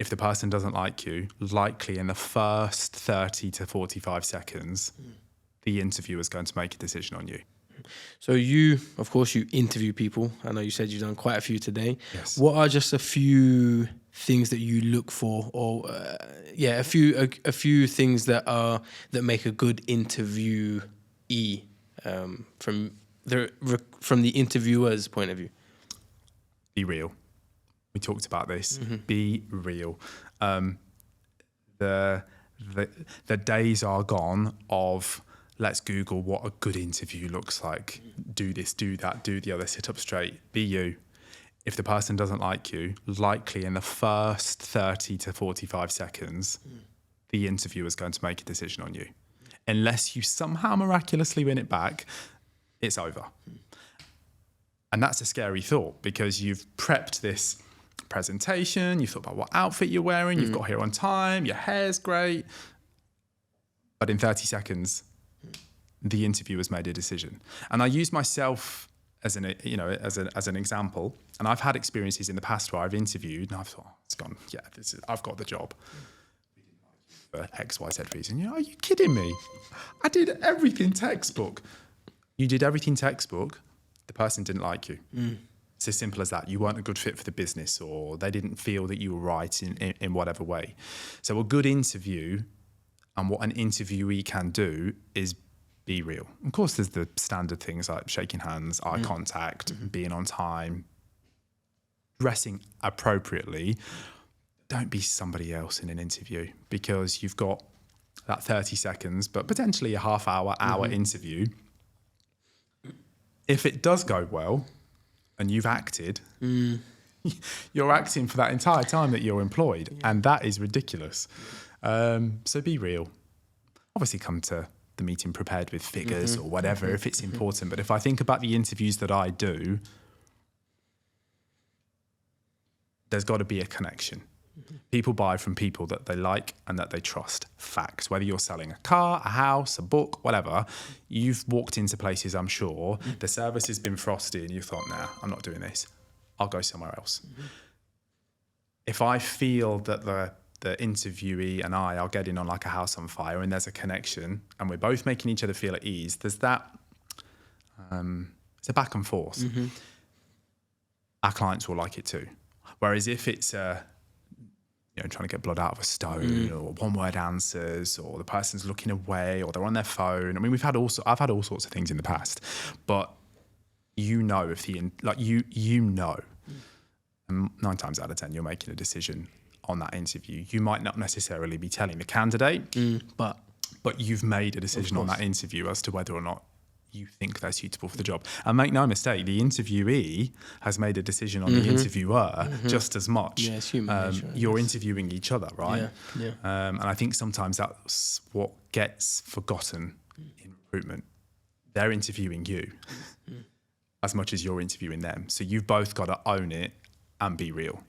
if the person doesn't like you, likely in the first 30 to 45 seconds, the interviewer is going to make a decision on you. So you, of course, you interview people. I know you said you've done quite a few today. Yes. What are just a few things that you look for, or a few things that make a good interviewee from the interviewer's point of view? Be real. We talked about this. Be real. The days are gone of let's Google what a good interview looks like. Do this, do that, do the other, sit up straight. Be you. If the person doesn't like you, likely in the first 30 to 45 seconds, the interviewer is going to make a decision on you. Unless you somehow miraculously win it back, it's over. And that's a scary thought because you've prepped this presentation, you've thought about what outfit you're wearing, you've got here on time, your hair's great. But in 30 seconds, the interviewer's made a decision. And I use myself as an example. And I've had experiences in the past where I've interviewed and I've thought, it's gone, yeah, I've got the job. For X, Y, Z reason. Are you kidding me? I did everything textbook. You did everything textbook. The person didn't like you. It's as simple as that. You weren't a good fit for the business, or they didn't feel that you were right in whatever way. So a good interview and what an interviewee can do is be real. Of course, there's the standard things like shaking hands, eye contact, being on time, dressing appropriately. Don't be somebody else in an interview because you've got that 30 seconds, but potentially a half hour interview. If it does go well and you've acted, you're acting for that entire time that you're employed. And that is ridiculous. So be real. Obviously come to the meeting prepared with figures or whatever if it's important. But if I think about the interviews that I do, there's got to be a connection. People buy from people that they like and that they trust. Facts. Whether you're selling a car, a house, a book, whatever, you've walked into places, I'm sure, the service has been frosty and you thought, nah, I'm not doing this. I'll go somewhere else. If I feel that the interviewee and I are getting on like a house on fire and there's a connection and we're both making each other feel at ease, there's that, it's a back and forth. Our clients will like it too. Whereas if it's trying to get blood out of a stone or one-word answers or the person's looking away or they're on their phone. I mean, I've had all sorts of things in the past, but and 9 times out of 10, you're making a decision on that interview. You might not necessarily be telling the candidate, but you've made a decision on that interview as to whether or not you think they're suitable for the job. And make no mistake, the interviewee has made a decision on the interviewer just as much. Yeah, it's human nature. You're interviewing each other, right? Yeah. And I think sometimes that's what gets forgotten in recruitment. They're interviewing you as much as you're interviewing them. So you've both got to own it and be real.